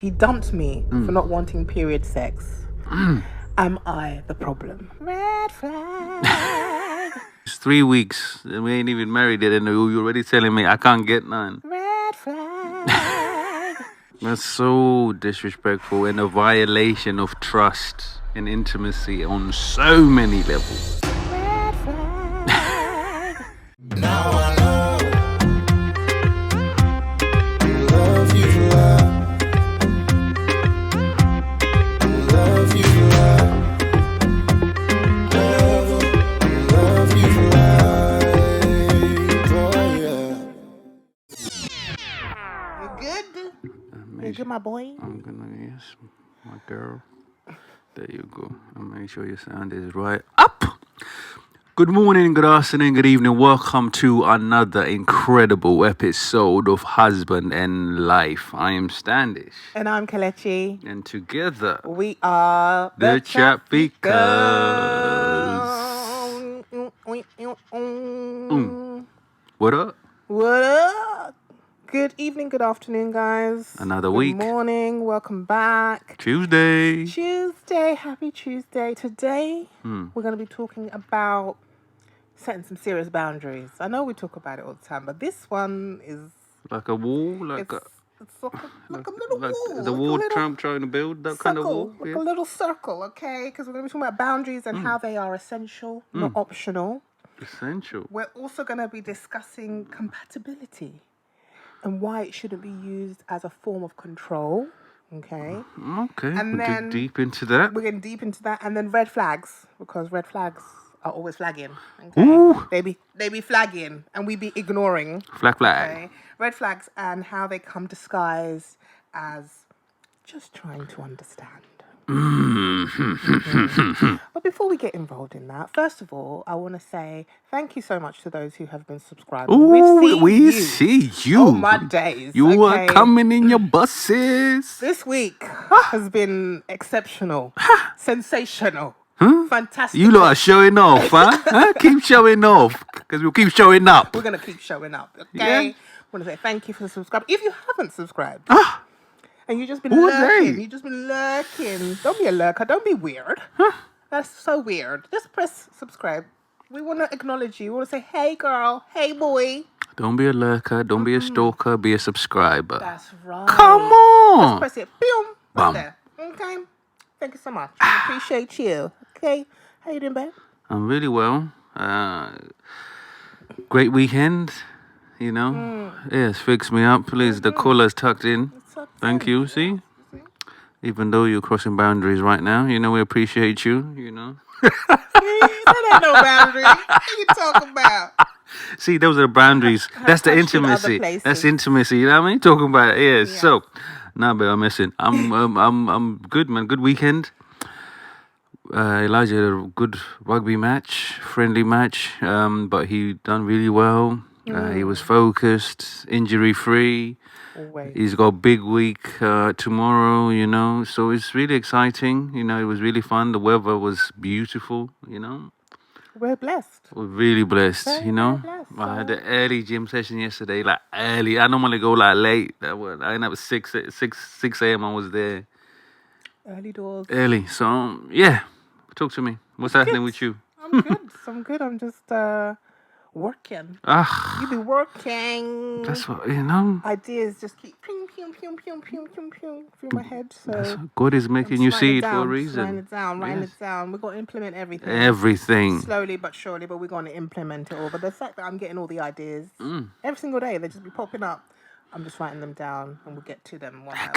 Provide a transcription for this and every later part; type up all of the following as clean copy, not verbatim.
He dumped me for not wanting period sex. Am I the problem? Red flag. It's 3 weeks and we ain't even married yet, and you're already telling me I can't get none. Red flag. That's so disrespectful and a violation of trust and intimacy on so many levels. Red flag. Now I know love you for love. Love you for love. Love you for life. Oh yeah. You good? You good, my boy? I'm gonna, yes, my girl. There you go. I'll make sure your sound is right up. Good morning, good afternoon, good evening. Welcome to another incredible episode of Husband and Life. I am Standish. And I'm Kelechi. And together, We are the Chapfikas. What up? What up? Good evening, good afternoon, guys. Another good week. Good morning, welcome back. Tuesday, happy Tuesday. Today, we're going to be talking about setting some serious boundaries. I know we talk about it all the time, but this one is... like a wall, like it's like a little wall. the wall Trump trying to build, that kind of wall. Like a little circle, okay? Because we're going to be talking about boundaries and how they are essential, not optional. Essential. We're also going to be discussing compatibility and why it shouldn't be used as a form of control, okay? Okay, And we'll then get deep into that. We're getting deep into that, and then red flags, because red flags are always flagging. Okay? Ooh. They be flagging, and we be ignoring. Flag. Okay? Red flags and how they come disguised as just trying to understand. But before we get involved in that, first of all, I want to say thank you so much to those who have been subscribing. Ooh, we see you. Oh my days. You okay? are coming in your buses. This week has been exceptional, sensational, fantastic. You lot are showing off, huh? Keep showing off, because we'll keep showing up. We're going to keep showing up, okay? Yeah. I want to say thank you for subscribing. If you haven't subscribed, and you've just been Who are lurking, they? you've just been lurking. Don't be a lurker. Don't be weird. That's so weird. Just press subscribe. We want to acknowledge you. We want to say, hey, girl. Hey, boy. Don't be a lurker. Don't be a stalker. Be a subscriber. That's right. Come Just on. press it. Boom. Bum. Right there. Okay. Thank you so much. I appreciate you. Okay. How you doing, babe? I'm really well. Great weekend. You know. Yes, fix me up, please. The collar's tucked in. Thank you. See? Even though you're crossing boundaries right now, you know, we appreciate you, you know. That ain't no boundary. What are you talking about? See, those are the boundaries. That's the touched in other intimacy. places. That's intimacy. You know what I mean? Talking about it. Yeah. So, nah, but I'm missing. I'm good, man. Good weekend. Elijah had a good rugby match, friendly match. But he done really well. He was focused, injury free. Always. He's got a big week tomorrow, you know. So it's really exciting. You know, it was really fun. The weather was beautiful, you know. We're blessed. We're really blessed, Very, you know. very blessed, I had an early gym session yesterday, like early. I normally go like late. I ended up at 6 a.m. I was there Early doors. early. So, yeah. Talk to me. What's happening with you? I'm good. I'm good. I'm just working. You be working. That's what, you know. Ideas just keep ping, ping, ping, ping, ping, ping, ping through my head. So God is making you see it for a reason. Writing it down. Yes. We're going to implement everything. Everything. Slowly but surely, but we're going to implement it all. But the fact that I'm getting all the ideas every single day, they just be popping up. I'm just writing them down, and we'll get to them one by one.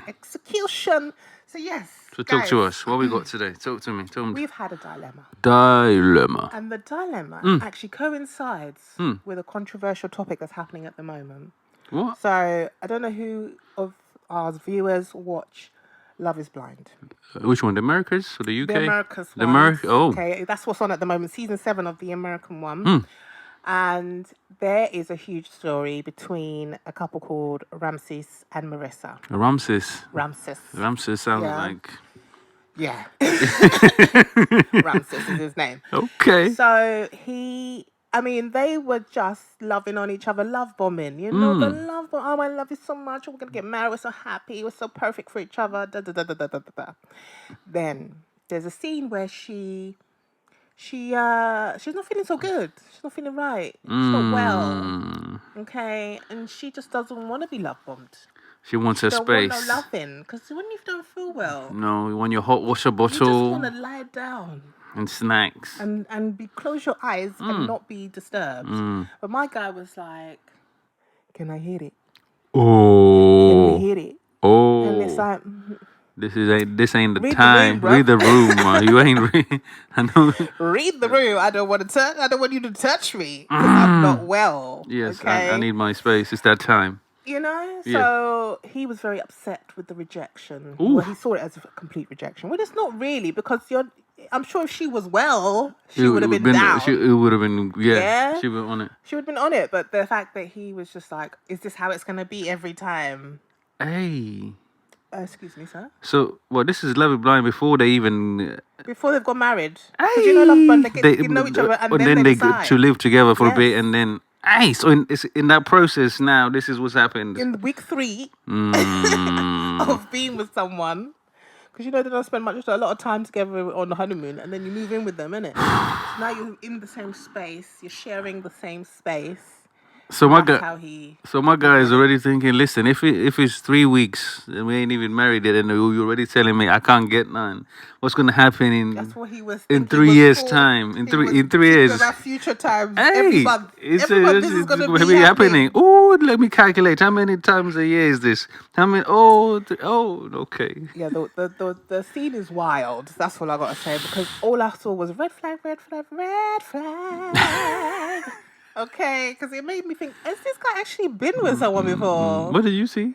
Execution. So yes. So talk to us. What we got today? Talk to me. Tell me. We've had a dilemma. Dilemma. And the dilemma actually coincides with a controversial topic that's happening at the moment. What? So I don't know who of our viewers watch Love is Blind. Which one? The Americas or the UK? The Americas The one. America. Oh. Okay, that's what's on at the moment. Season 7 of the American one. And there is a huge story between a couple called Ramses and Marissa. Ramses. Ramses sounds Yeah. like. Yeah. Ramses is his name. Okay. So he I mean, they were just loving on each other, love bombing. You know, the love bomb. Oh, I love you so much. We're gonna get married. We're so happy. We're so perfect for each other. Da, da, da, da, da, da, da, da. Then there's a scene where she's not feeling so good. She's not feeling right. She's not well. Okay, and she just doesn't want to be love bombed. She wants her Don't want no space. loving, because when you don't feel well, No, you want your hot water you just want bottle to lie down and snacks. and close your eyes and not be disturbed. But my guy was like, "Can I hit it? Can we Oh, hit it?" And it's oh. like, This ain't the Read the time. room, bruh. Read the room. You ain't read. I know. read the room. I don't want to touch. I don't want you to touch me because I'm not well. Yes, okay? I need my space. It's that time. You know, Yeah. so he was very upset with the rejection. Ooh. Well, he saw it as a complete rejection. Well, it's not really, because I'm sure if she was well, she would have been down. It would have been. Yeah, Yeah? she would on it. She would have been on it. But the fact that he was just like, "Is this how it's gonna be every time?" Hey. Excuse me, sir. So, well, this is Love Is Blind before they even. Before they've got married, because you know, love, but they get to know each other, and then they get decide. to live together for a bit, Yes. and then. Hey, so in that process now, this is what's happened. In week 3 of being with someone, because you know they don't spend a lot of time together on the honeymoon, and then you move in with them, innit? So now you're in the same space, you're sharing the same space. So my That's guy, how he. so my guy is already thinking. Listen, if it's 3 weeks and we ain't even married yet, and you're already telling me I can't get none, what's gonna happen in That's what he was. in thinking 3 was years' for. time? In He three was in 3 thinking years. about future times. Hey, Every month. it's Every month this is gonna be be happening. Oh, let me calculate. How many times a year is this? How many? Oh, okay. Yeah, the scene is wild. That's all I gotta say, because all I saw was red flag, red flag, red flag. Okay, because it made me think: has this guy actually been with someone before? What did you see?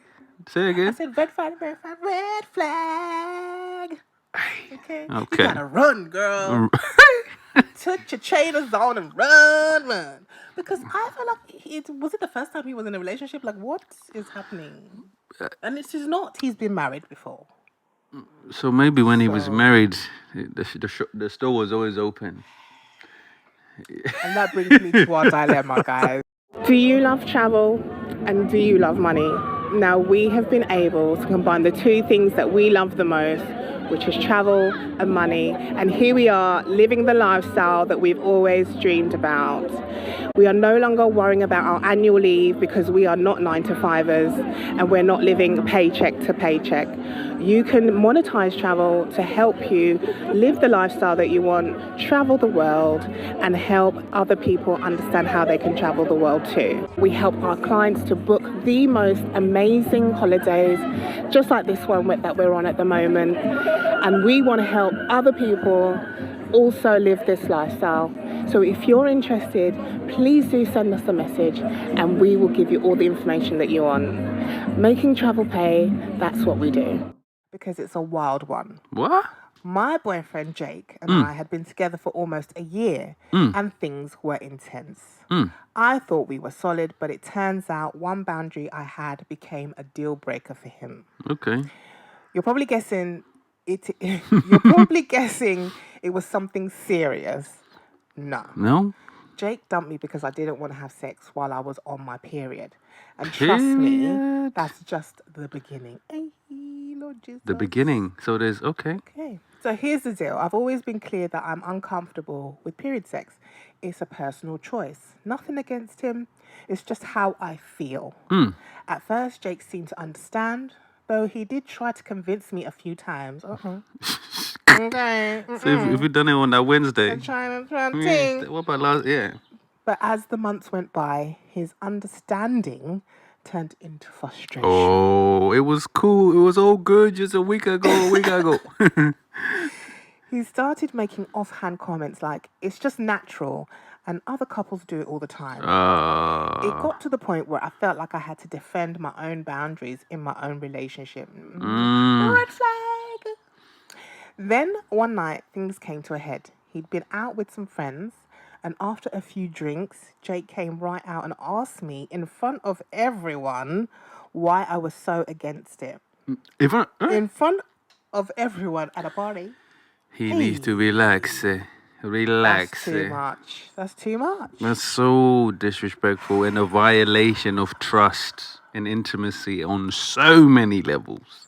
Say I again. said red flag, red flag, red flag. Okay, you Okay. gotta run, girl. Touch your trainers on and run. Because I feel like was it the first time he was in a relationship? Like, what is happening? And this is not. He's been married before. So maybe when he was So- married, the store was always open. And that brings me to our dilemma, guys. Do you love travel and do you love money? Now, we have been able to combine the two things that we love the most, which is travel and money. And here we are living the lifestyle that we've always dreamed about. We are no longer worrying about our annual leave because we are not 9-to-5ers and we're not living paycheck to paycheck. You can monetize travel to help you live the lifestyle that you want, travel the world, and help other people understand how they can travel the world too. We help our clients to book the most amazing holidays, just like this one that we're on at the moment. And we want to help other people also live this lifestyle. So if you're interested, please do send us a message and we will give you all the information that you want. Making travel pay, that's what we do. Because it's a wild one. What? My boyfriend Jake and I had been together for almost a year and things were intense. I thought we were solid, but it turns out one boundary I had became a deal breaker for him. Okay. You're probably guessing you're probably guessing it was something serious. No. Jake dumped me because I didn't want to have sex while I was on my period. And trust me, Period. that's just the beginning. Hey, Lord Jesus. The beginning. So there's okay. Okay. So here's the deal. I've always been clear that I'm uncomfortable with period sex. It's a personal choice. Nothing against him. It's just how I feel. At first, Jake seemed to understand, though he did try to convince me a few times. Okay. So if we done it on that Wednesday, Trying what about last? Yeah. But as the months went by, his understanding turned into frustration. Oh, it was cool. It was all good just a week ago. He started making offhand comments like, it's just natural, and other couples do it all the time. It got to the point where I felt like I had to defend my own boundaries in my own relationship. Red flag! Then one night, things came to a head. He'd been out with some friends, and after a few drinks, Jake came right out and asked me in front of everyone why I was so against it. In front of everyone at a party. He needs to relax. Relax. Too much. That's too much. That's so disrespectful and a violation of trust and intimacy on so many levels.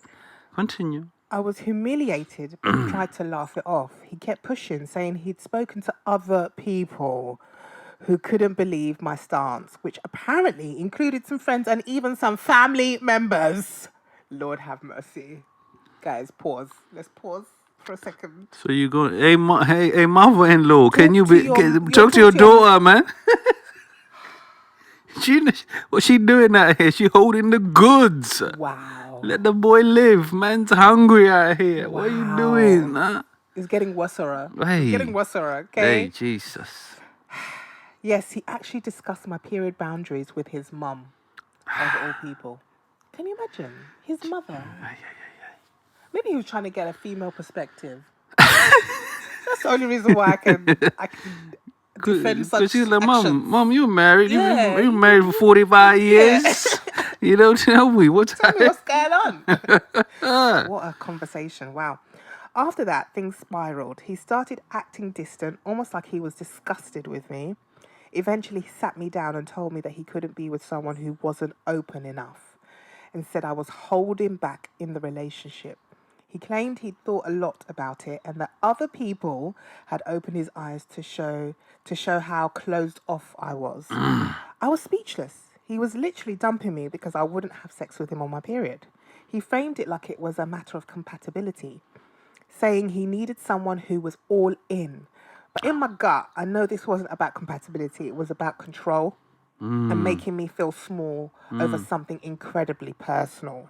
Continue. I was humiliated, but he tried to laugh it off. He kept pushing, saying he'd spoken to other people who couldn't believe my stance, which apparently included some friends and even some family members. Lord have mercy. Guys, pause. Let's pause for a second. So you go, hey, hey, mother-in-law, can you to your- talk to your talk to your- daughter, man? What's she doing out here? She holding the goods. Wow. Let the boy live. Man's hungry out here. What are you Wow. doing? Huh? It's getting worser. Hey. It's getting worser, okay? Hey, Jesus. Yes, he actually discussed my period boundaries with his mum, of all people. Can you imagine? His mother. Maybe he was trying to get a female perspective. That's the only reason why I can defend such Because she's like, actions. Mom, you're married. Yeah, You're married for 45 years. You don't tell me. What's Tell me what's going on. Ah. What a conversation. Wow. After that, things spiraled. He started acting distant, almost like he was disgusted with me. Eventually, he sat me down and told me that he couldn't be with someone who wasn't open enough and said I was holding back in the relationship. He claimed he'd thought a lot about it and that other people had opened his eyes to show how closed off I was. I was speechless. He was literally dumping me because I wouldn't have sex with him on my period. He framed it like it was a matter of compatibility, saying he needed someone who was all in. But in my gut, I know this wasn't about compatibility. It was about control and making me feel small over something incredibly personal.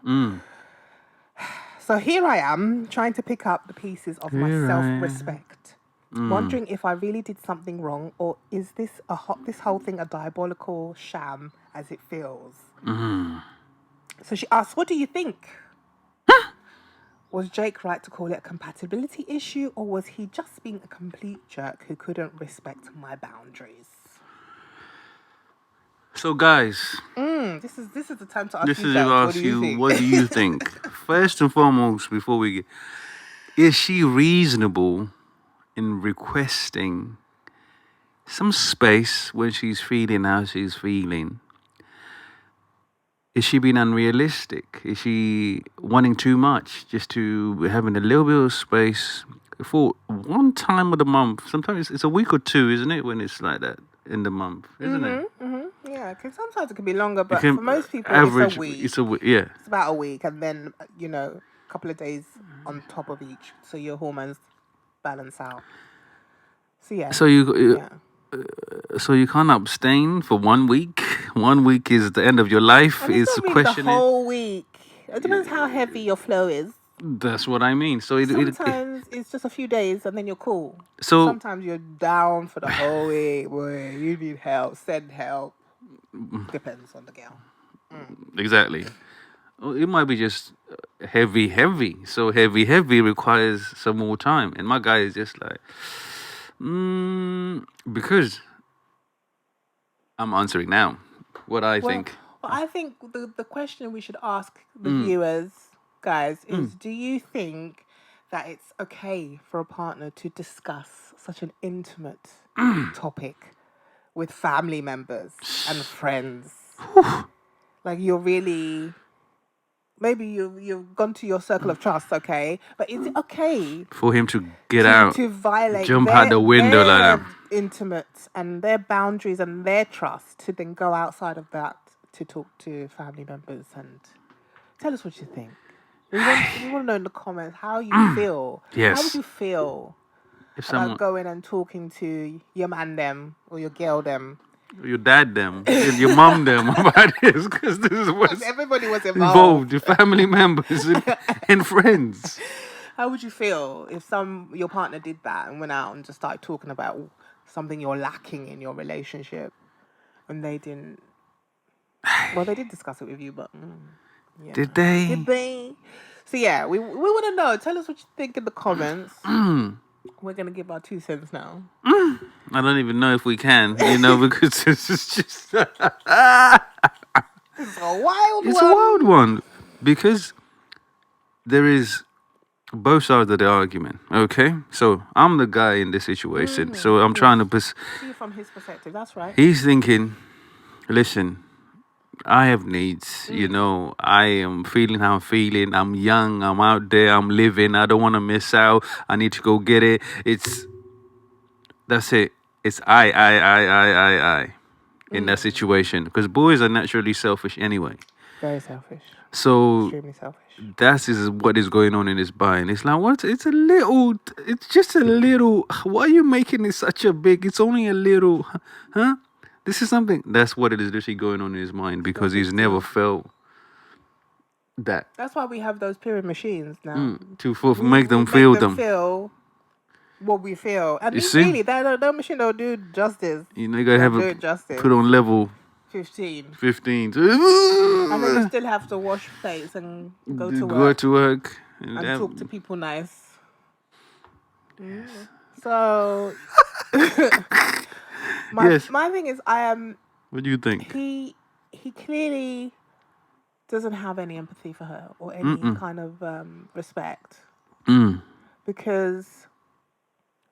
So here I am, trying to pick up the pieces of my self-respect, wondering if I really did something wrong, or is this this whole thing a diabolical sham as it feels? So she asked, "What do you think? Was Jake right to call it a compatibility issue, or was he just being a complete jerk who couldn't respect my boundaries?" So, guys, This is the time to ask this you is guys, to what ask do you you, think? what do you think? First and foremost, before we get, is she reasonable in requesting some space when she's feeling how she's feeling? Is she being unrealistic? Is she wanting too much just to having a little bit of space for one time of the month? Sometimes it's a week or two, isn't it, when it's like that in the month, isn't it? Yeah, because sometimes it can be longer, but can- for most people, average, it's a week. it's a week, yeah. It's about a week, and then a couple of days on top of each, so your hormones balance out. So yeah. So you yeah. so you can't abstain for 1 week. 1 week is the end of your life. And It's it's not really the questioning. whole week. It depends how heavy your flow is. That's what I mean. So Sometimes it's just a few days, and then you're cool. So- sometimes you're down for the whole week. Boy, you need help. Send help. Depends on the girl. Exactly. It might be just heavy. So heavy requires some more time. And my guy is just like, because I'm answering now what I think. Well, I think the question we should ask the viewers, guys, is do you think that it's okay for a partner to discuss such an intimate topic with family members and friends? Like you're really... Maybe you've gone to your circle of trust, okay? But is it okay For him to get out, to violate jump out the window like their that. intimates and their boundaries and their trust to then go outside of that to talk to family members? And tell us what you think. We want to know in the comments how you feel. Yes. How would you feel if about someone, going and talking to your man them or your girl them? your dad them, and your mom them about this, because this is what's Everybody was involved, your family members and friends. How would you feel if your partner did that and went out and just started talking about something you're lacking in your relationship, and they didn't? Well, they did discuss it with you, but yeah. Did they? Did they? So yeah, we want to know. Tell us what you think in the comments. We're gonna give our 2 cents now. I don't even know if we can, because this is just... It's a wild It's one. a wild one, because there is both sides of the argument. Okay, so I'm the guy in this situation. So I'm trying to. See from his perspective. That's right. He's thinking, listen, I have needs. You know, I am feeling how I'm feeling. I'm young. I'm out there. I'm living. I don't want to miss out. I need to go get it. That's it. It's I in that situation because boys are naturally selfish anyway. Very selfish. So Extremely selfish. that is what is going on in his mind. It's like, what? It's a little. It's just a little. Why are you making it such a big? It's only a little, huh? This is something. That's what it is literally going on in his mind because he's never felt that That's why we have those period machines now. to make them feel them. Feel what we feel. And You see? really, that machine don't do justice. You know, you gotta have Do it it justice. put on level 15. 15. And then you still have to wash plates and go to work. And and talk to people nice. So my thing is, What do you think? he clearly doesn't have any empathy for her or any kind of respect because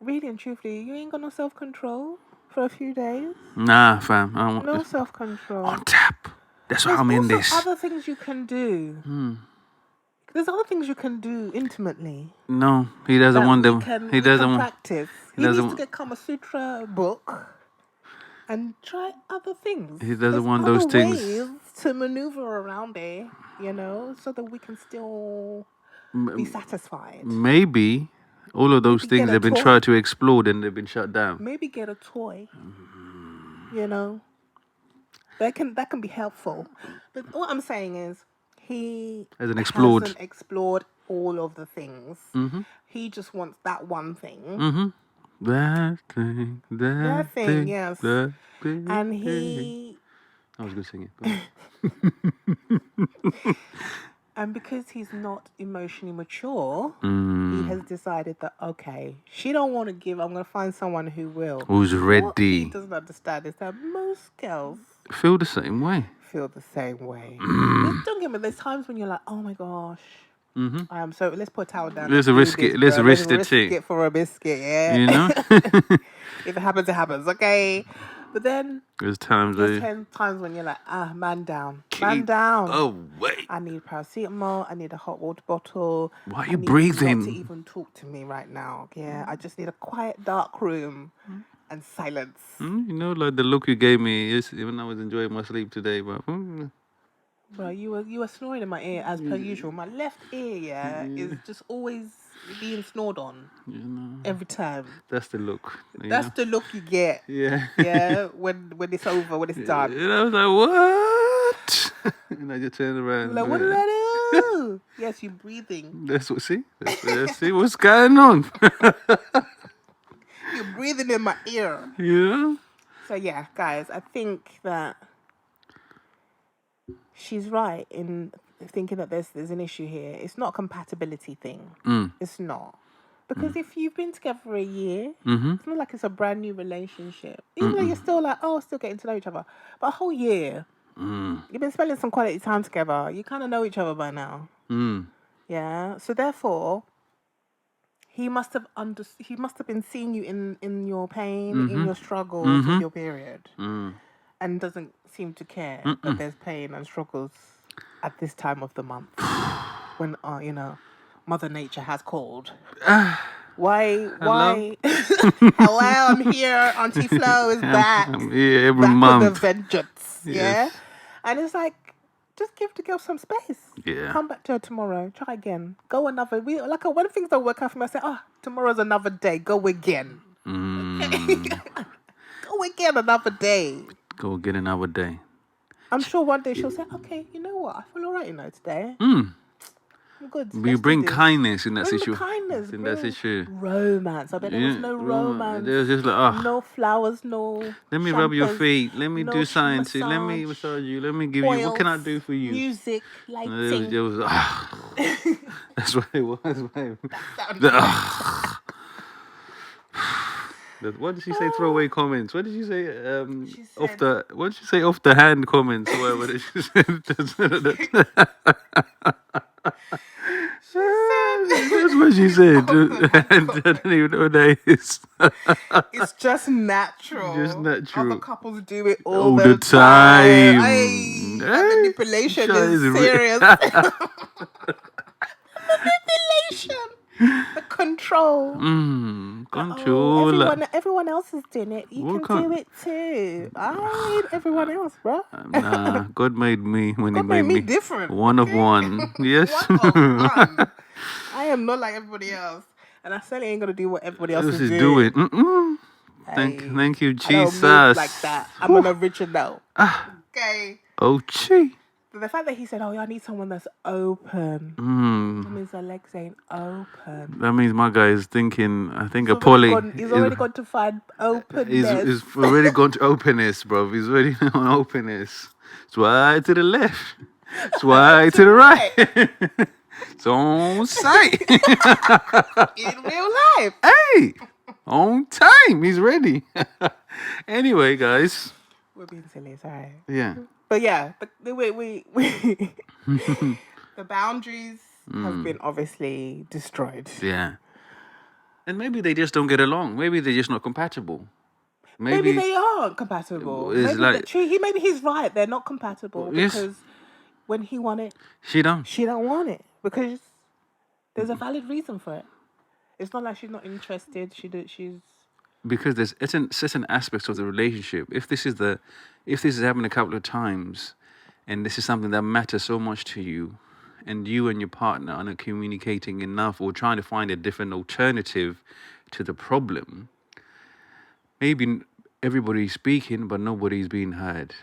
really and truthfully, you ain't got no self-control for a few days. Nah, fam. I don't want No this self-control. on tap. That's why There's I'm in also this. other things you can do. There's other things you can do intimately. No, he doesn't that want we them. can- He we doesn't can want. practice. he He needs doesn't to get Kama Sutra book and try other things. He doesn't There's want other those things. ways to maneuver around it, so that we can still be satisfied. Maybe all of those Maybe things get a have been toy. tried to explode and they've been shut down. Maybe get a toy. That can be helpful. But what I'm saying is he Hasn't explored. hasn't explored all of the things. He just wants that one thing. That thing, That thing, yes. that thing. And he I was gonna sing it. Go on. and because he's not emotionally mature, he has decided that she don't want to give. I'm gonna find someone who will. Who's What he ready? doesn't understand is that most girls Feel the same way. feel the same way. Don't get me. There's times when you're like, oh my gosh, I am so. Let's put a towel down. Let's do risk this, it. Let's bro. risk the risk thing. it for a biscuit. Yeah. You know? If it happens, it happens. Okay. But then There's times there's they 10 times when you're like, man down. Man down. Oh wait. I need paracetamol. I need a hot water bottle. Why are I you need breathing? Not to even talk to me right now. Yeah, I just need a quiet, dark room and silence. You know, like the look you gave me when I was enjoying my sleep today, but Bro, you were snoring in my ear as per usual. My left ear, is just always being snored on every time. that's the look. That's the look you get. Yeah. Yeah, when it's over, when it's done. And I was like, what? And I just turned around. Like, what did I do? Yes, you're breathing. That's what. See, let's see what's going on. You're breathing in my ear. Yeah. So yeah, guys, I think that she's right in thinking that there's an issue here. It's not a compatibility thing. It's not. Because if you've been together for a year, it's not like it's a brand new relationship. Even though you're still like, still getting to know each other. But a whole year, you've been spending some quality time together. You kind of know each other by now. Yeah. So therefore, he must have been seeing you in your pain, in your struggles, with your period, and doesn't seem to care that there's pain and struggles at this time of the month when Mother Nature has called. Why? Hello, I'm here. Auntie Flo is back. I'm here every back month. with a vengeance. Yes. Yeah, and it's like, just give the girl some space. Yeah. Come back to her tomorrow. Try again. Go another. When things don't work out for me, I say, tomorrow's another day. Go again. Go again another day. Go get another day. I'm sure one day she'll say, okay, you know what? I feel all right, today. I'm good. But you Let's do bring this. kindness in that Bring the situation. kindness. In that bring situation. Romance. I bet there was no romance. There's just like, No flowers, no. let me rub your champers, feet. Let me no do something to you. Let me massage, massage you. Let me give you. What can I oils, do for you? Music, It lighting. was that's what it was, babe. What did she say? Throwaway comments. What did she say? What did she say? Off the hand comments. Or whatever did she say? That's what she said. Open, I don't even know what that is. It's just natural. Just natural. Other couples do it all, All the the time. Ay, that manipulation Sure is is serious. Manipulation. The control. Control. Everyone else is doing it. You What can do kind- it too. I ain't everyone else, bro. Nah, God made me when God He made made me me different. one of okay? one. Yes. One of one. I am not like everybody else, and I certainly ain't gonna do what everybody else This is is doing. doing. Thank you, I don't Jesus. move like that. I'm an Whew. original. Okay. Oh, gee. The fact that he said, "Oh, I need someone that's open," that means the legs ain't open. That means my guy is thinking. I think a He's already poly. gone- He's already gone to find openness. He's already gone to openness, bro. He's already on openness. Swipe to the left. Swipe to the right. It's on site. In real life. Hey, on time. He's ready. Anyway, guys. We're being silly, sorry. Yeah. But yeah, we the boundaries have been obviously destroyed. Yeah. And maybe they just don't get along. Maybe they're just not compatible. Maybe they aren't compatible. It's Maybe he's right. They're not compatible Yes. because when he want it, She don't. she don't want it because there's a valid reason for it. It's not like she's not interested. She's Because there's certain aspects of the relationship. If this is happening a couple of times, and this is something that matters so much to you, and you and your partner are not communicating enough or trying to find a different alternative to the problem, maybe everybody's speaking, but nobody's being heard.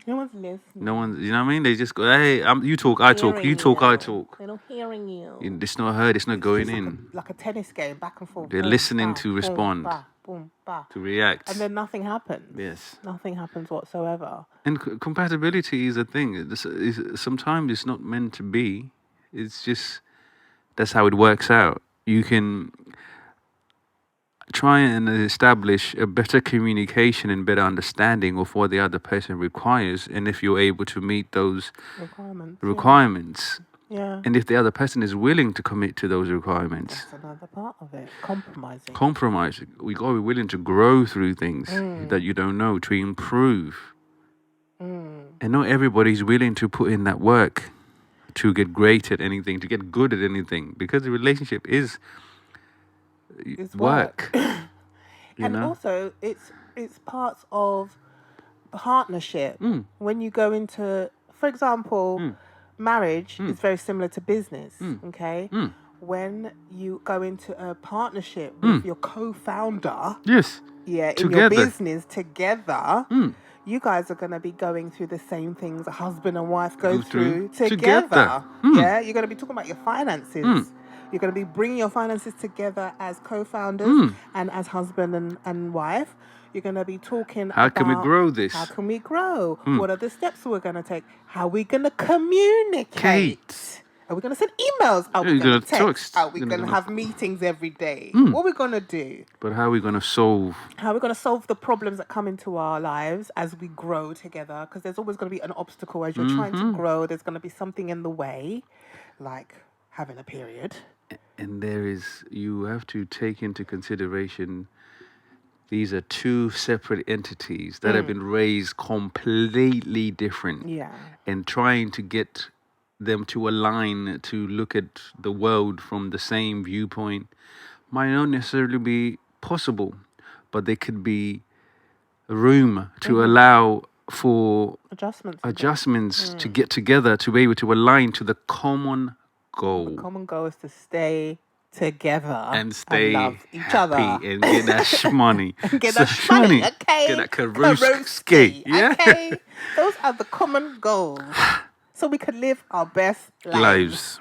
no one's listening. No one, you know what I mean? They just go, hey, you talk, I talk, you talk, I talk. They're not hearing you. It's not heard, it's not going It's in. like a tennis game, back and forth. They're boom, listening ba, to boom, respond. ba, boom, ba. To react. And then nothing happens. Yes. Nothing happens whatsoever. And compatibility is a thing. Sometimes it's not meant to be. It's just, that's how it works out. You can try and establish a better communication and better understanding of what the other person requires, and if you're able to meet those requirements. Yeah. And if the other person is willing to commit to those requirements. That's another part of it. Compromising. We got to be willing to grow through things that you don't know, to improve. And not everybody's willing to put in that work to get great at anything, to get good at anything, because the relationship is It's work. And also, it's parts of partnership. When you go into, for example, marriage is very similar to business. Okay, when you go into a partnership with your co-founder, Yes. in Together. your business together, you guys are going to be going through the same things a husband and wife go through together. Yeah, you're going to be talking about your finances. You're going to be bringing your finances together as co-founders and as husband and wife. You're going to be talking How about can we grow this? How can we grow? What are the steps we're going to take? How are we going to communicate? Are we going to send emails? Are we going to text? Are we going to have meetings every day? What are we going to do? But how are we going to solve? How are we going to solve the problems that come into our lives as we grow together? Because there's always going to be an obstacle as you're trying to grow. There's going to be something in the way, like having a period. And you have to take into consideration, these are two separate entities that have been raised completely different. Yeah. And trying to get them to align, to look at the world from the same viewpoint, might not necessarily be possible, but there could be room to allow for adjustments to get together, to be able to align to the common goal. The common goal is to stay together and stay love each happy other and get that shmoney. Get that shmoney, okay? Get that Karoski. Yeah. Okay. Those are the common goals. So we can live our best lives.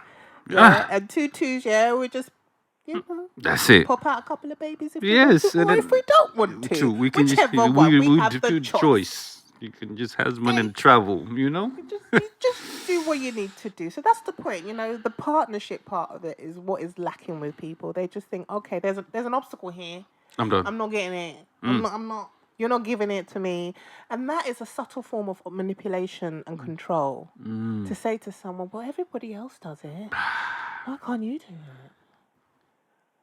Yeah. And twos, we just, that's it. Pop out a couple of babies if we yes, want to, or if we don't want to. We can Whichever just one, we do have the choice. You can just have money and travel, You just do what you need to do. So that's the point. The partnership part of it is what is lacking with people. They just think, okay, there's an obstacle here. I'm done. I'm not getting it. I'm not. You're not giving it to me. And that is a subtle form of manipulation and control. To say to someone, well, everybody else does it. Why can't you do it?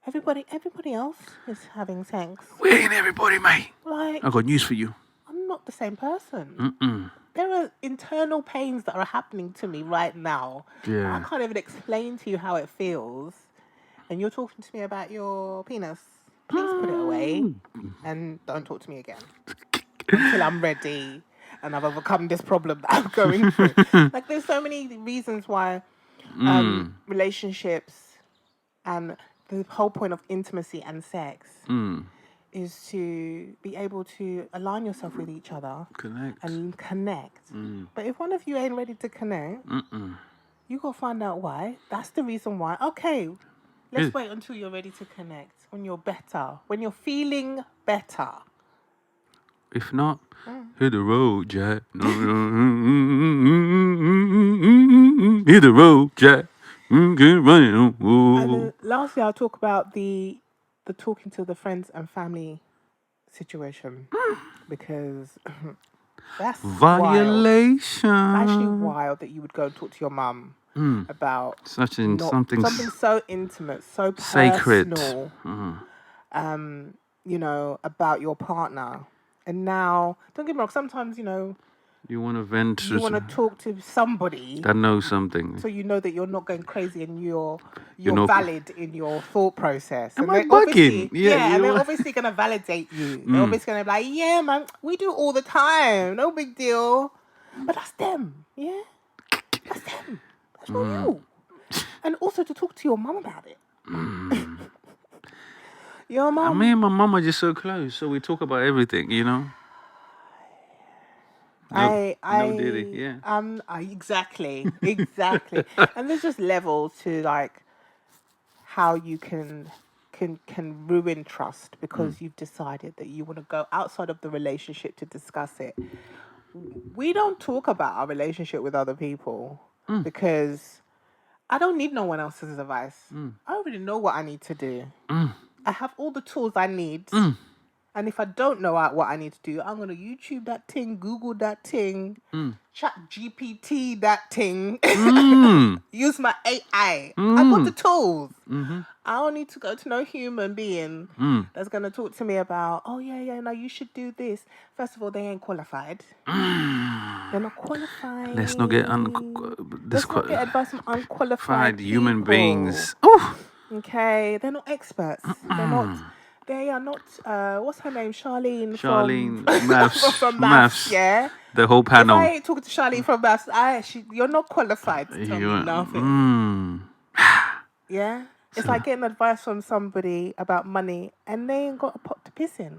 Everybody else is having sex. We ain't everybody, mate. Like, I got news for you. I'm not the same person. There are internal pains that are happening to me right now. Yeah. I can't even explain to you how it feels. And you're talking to me about your penis. Please put it away and don't talk to me again until I'm ready and I've overcome this problem that I'm going through. Like, there's so many reasons why relationships and the whole point of intimacy and sex is to be able to align yourself with each other Connect. and connect. But if one of you ain't ready to connect, you gotta find out why. That's the reason why. Okay, let's wait until you're ready to connect. When you're better, when you're feeling better. If not, hit the road, Jack. Hit the road, Jack. Get running. And then lastly, I'll talk about the talking to the friends and family situation because that's wild. Violation. Actually wild that you would go and talk to your mum about Something something so intimate, so sacred. personal, about your partner. And now, don't get me wrong, sometimes, You want to vent you want to talk to somebody that knows something. so you know that you're not going crazy and you're not- valid in your thought process. Am And I they're obviously- bugging? Yeah, and you they're know- obviously going to validate you. They're obviously going to be like, yeah, man, we do all the time. No big deal. But that's them, yeah? That's them. That's not you. And also to talk to your mum about it. Your mum. Me and my mum are just so close, so we talk about everything, you know? No Diddy, yeah. Exactly. And there's just levels to like how you can ruin trust because you've decided that you want to go outside of the relationship to discuss it. We don't talk about our relationship with other people because I don't need no one else's advice. I already know what I need to do. I have all the tools I need. And if I don't know what I need to do, I'm going to YouTube that thing, Google that thing, Chat GPT that thing, use my AI. I got the tools. I don't need to go to no human being that's going to talk to me about, oh, yeah, no, you should do this. First of all, they ain't qualified. They're not qualified. Let's not get Let's not get advice from unqualified human people. beings. Ooh. Okay, they're not experts. They are not, what's her name? Charlene From from Maths, yeah? The whole panel. If I ain't talking to Charlene from Maths, you're not qualified to tell me nothing. Yeah? It's like getting advice from somebody about money and they ain't got a pot to piss in.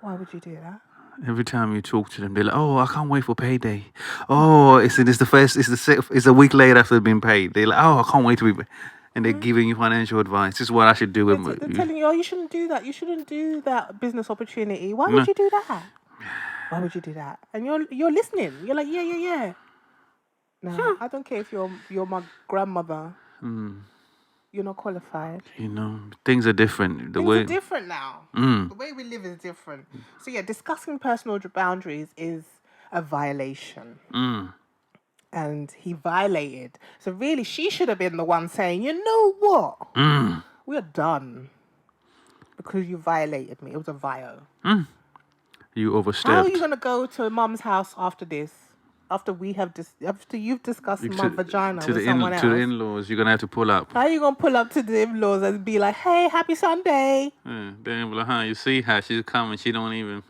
Why would you do that? Every time you talk to them, they're like, "Oh, I can't wait for payday. Oh, it's a week later after being paid. They're like, "Oh, I can't wait to be." And they're giving you financial advice. This is what I should do. They're telling you, oh, you shouldn't do that. You shouldn't do that business opportunity. Why would you do that? Why would you do that? And you're listening. You're like, yeah. No, I don't care if you're my grandmother. You're not qualified. You know, things are different. Things are different now. The way we live is different. So yeah, discussing personal boundaries is a violation. And he violated. So really, she should have been the one saying, you know what? We're done. Because you violated me. It was a vio. You overstepped. How are you going to go to mum's house after this? After you've discussed my vagina with someone else? To the in-laws, you're going to have to pull up. How are you going to pull up to the in-laws and be like, hey, happy Sunday? Yeah, they'll be like, you see how she's coming, she don't even,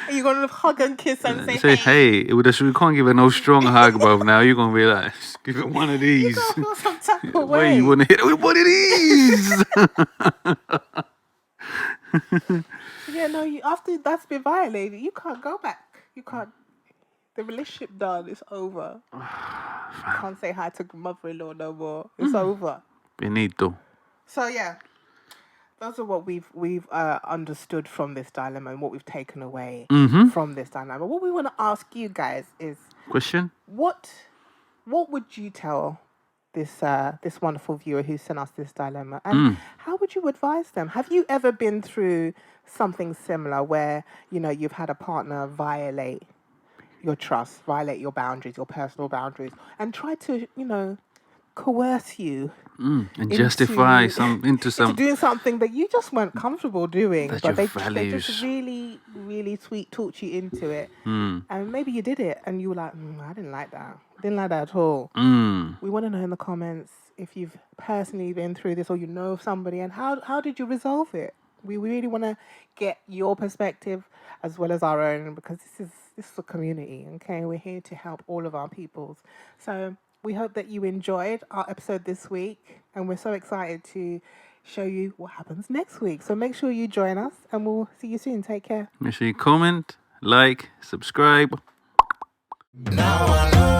Are you going to hug and kiss and say, hey, we can't give her no strong hug, bro. Now you're going to be like, give her one of these. You're going to feel some type of Wait, way. you want to hit her with one of these? Yeah, no, after that's been violated, you can't go back. You can't. The relationship done. It's over. You can't say hi to mother-in-law no more. It's over. Benito. So yeah, those are what we've understood from this dilemma and what we've taken away from this dilemma. What we want to ask you guys is question. What would you tell this wonderful viewer who sent us this dilemma, and how would you advise them? Have you ever been through something similar where you've had a partner violate your trust, violate your boundaries, your personal boundaries, and try to, coerce you And justify into into some doing something that you just weren't comfortable doing, that but your they just values. really, really sweet talked you into it. And maybe you did it and you were like, I didn't like that. Didn't like that at all. We want to know in the comments if you've personally been through this or you know of somebody, and how did you resolve it? We really want to get your perspective as well as our own, because this is a community, okay? We're here to help all of our peoples. So we hope that you enjoyed our episode this week, and we're so excited to show you what happens next week. So make sure you join us, and we'll see you soon. Take care. Make sure you comment, like, subscribe. Now I know.